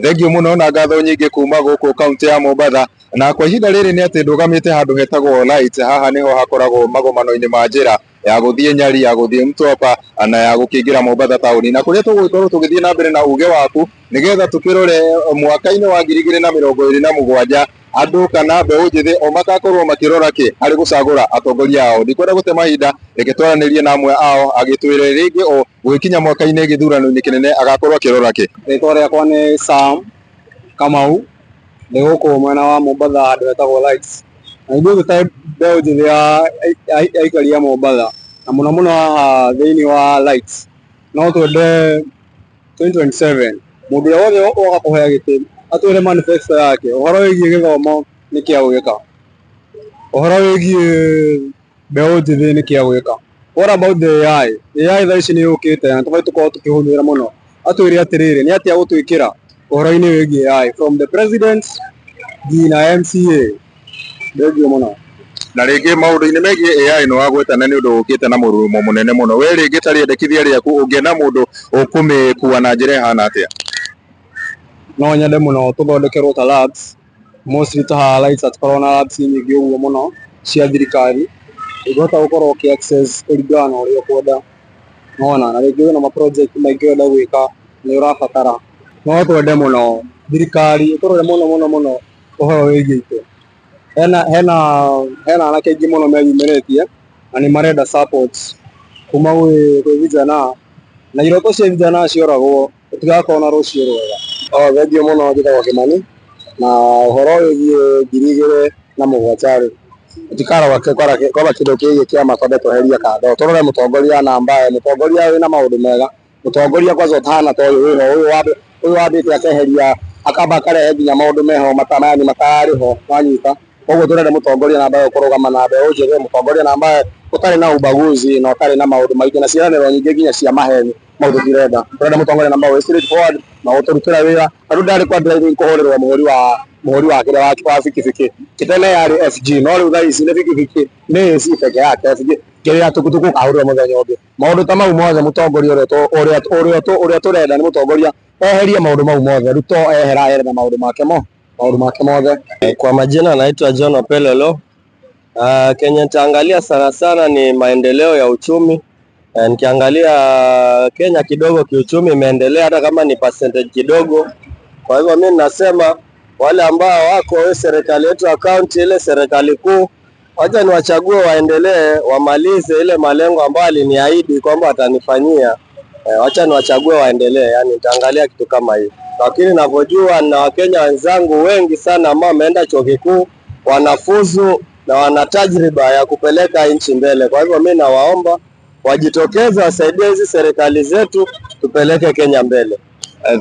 Thengio muno na ngatho nyingi kuma guku kaunti ya Mombatha, na kwa ihinda riri ni ati ndugamite handu hetagwo Lights. Haha niho hakoragwo magomano-ini ma njira ya guthie Nyali, ya guthie Mtwapa na ya gukingira Mombatha tauni, na kuria tugwikorwo tugithie na mbere na uge waku nigetha tukirore mwaka-ini wa 2027 andu kana mbeu njithi o makakorwo makirora ki hari gucagura atongoria ao. Ndikwenda gute mahinda, reke twaranirie na amwe ao agitwire ringi o gwikinya mwaka-ini githurano-ini kinene agakorwo akirora ki. Ritwa riakwa ni Sam Kamau, ndi guku mwena wa Mombatha handu hetagwo Lights, na ithuĩ tũtarĩ mbeũ njĩthĩ ya aikari a Mombatha, na mũno mũno haha thĩinĩ wa Lights no twende 2027 mũndũ ũrĩa wothe woka kũhea gĩtĩ atwĩre manifesto yake, ũhoro wĩgiĩ gĩthomo nĩkĩ agwĩka, ũhoro wĩgiĩ mbeũ njĩthĩ nĩkĩ agwĩka. What about the AI? AI thaa ici nĩ yũkĩte na tũbatiĩ tũkorwo tũkĩhũthĩra mũno. Atwĩre atĩrĩrĩ, nĩ atĩa gũtwĩkĩra ũhoro-inĩ wĩgiĩ AI from the president nginya MCA. Thengio mũno. Na rĩngĩ maũndũ-inĩ megiĩ AI no wagwetana nĩ ũndũ ũkĩte na mũrurumo mũnene mũno. We rĩngĩ ta rĩendekithia rĩaku ũngĩenda mũndũ ũkũmĩkua na njĩra ĩhana atĩa? No nyende mũno tũthondekerwo ta labs, mostly ta haha Lights hatikoragwo na labs nyingĩ ũguo mũno cia thirikari, ũngĩhota gũkorwo ũkĩ access kũringana na ũrĩa ũkwenda, nĩwona, na rĩngĩ wĩna ma project maingĩ ũrenda gwĩka nĩ ũrabatara, no twende mũno thirikari ĩtũrore mũno ũhoro wĩgiĩ itũ. Hena anake aingĩ mũno meyumĩrĩtie na nĩ marenda support kuma gwĩ vijana, na iroto cia vijana cioragwo tũtigakorwo na rũciũ rwega. Thengio mũno, njĩtagwo Kimani, na ũhoro wĩgiĩ 2007 tũtikaroga kwamba kĩndũ kĩgiĩ kĩama twambe tweherie kando, tũrore mũtongoria namba, mũtongoria wĩna maũndũ mega, mũtongoria kwanza ũtahana ta ũyũ wambĩte akeheria akamba akarehe nginya maũndũ meho matarĩ ho, wanyita. Koguo tũrenda mũtongoria namba ũkũrũgama na mbeũ njĩthĩ, mũtongoria namba ũtarĩ na ubaguzi na ũtarĩ na maũndũ maingĩ na ciĩranĩro nyingĩ nginya cia maheni, maũndũ tũtirenda. Tũrenda mũtongoria namba wĩ straight forward na gũtũrutĩra wĩra, na rĩu ndarĩ kwa driving kũhũrĩrwo mũhũri wa kĩrĩa wa bikibiki. Tene yarĩ FG, no rĩu thaa ici nĩ bikibiki nĩ AC peke yake, kĩrĩa tukutuku kahũrĩrwo mũthenya ũngĩ. Maũndũ ta mau mothe mũtongoria ũrĩa tũrenda nĩ mũtongoria eherie maũndũ mau mothe, rĩu to ehera na maũndũ make mothe. Kwa majina naitwa John Opelelo. Kenya nitaangalia sana sana ni maendeleo ya uchumi. Nikiangalia Kenya kidogo kiuchumi imeendelea hata kama ni percentage kidogo. Kwa hivyo mimi nasema wale ambao wako serikali yetu ya county, ile serikali kuu, wacha niwachague waendelee, wamalize ile malengo ambayo aliniahidi kwamba atanifanyia. Wacha niwachague waendelee, yani nitaangalia kitu kama hiyo. Lakini ninavyojua na Wakenya wenzangu wengi sana ambao wameenda chuo kikuu, wanafuzu na wana tajriba ya kupeleka nchi mbele. Kwa hivyo mimi nawaomba wajitokeze, wasaidie hizi serikali zetu tupeleke Kenya mbele.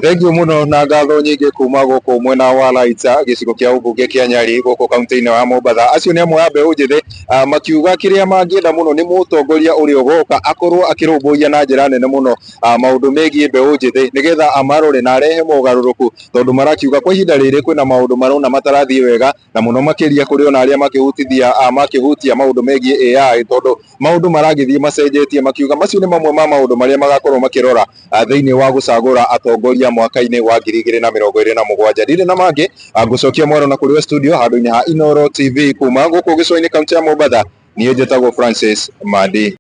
Thengio muno na ngatho nyingi kuma guku mwena wa Lights gicigo kia umbunge kia Nyali guku kaunti-ini wa Mombatha. Acio nĩ amwe a mbeũ njĩthĩ makiuga kĩrĩa mangĩenda mũno nĩ mũtongoria ũrĩa ũgoka akorwo akĩrũmbũiya na njĩra nene mũno maũndũ megiĩ mbeũ njĩthĩ nĩgetha amarore na arehe mogarũrũku, tondũ marakiuga kwa ihinda rĩrĩ kwĩna maũndũ marona matarathiĩ wega, na mũno makĩria kũrĩ ona arĩa makĩhutia maũndũ megiĩ AI, tondũ maũndũ maragĩthiĩ macenjetie. Makiuga macio nĩ mamwe ma maũndũ marĩa magakorwo makĩrora thĩinĩ wa gũcagũra atongoria mwaka-ini wa 2027. Ndirĩ na mangĩ, ngũcokia mwaro na kũrĩ studio handũ-inĩ ha Inooro TV kuma gũkũ gĩcũa-inĩ kaunti ya Mombatha. Niĩ njĩtagwo Francis Madi.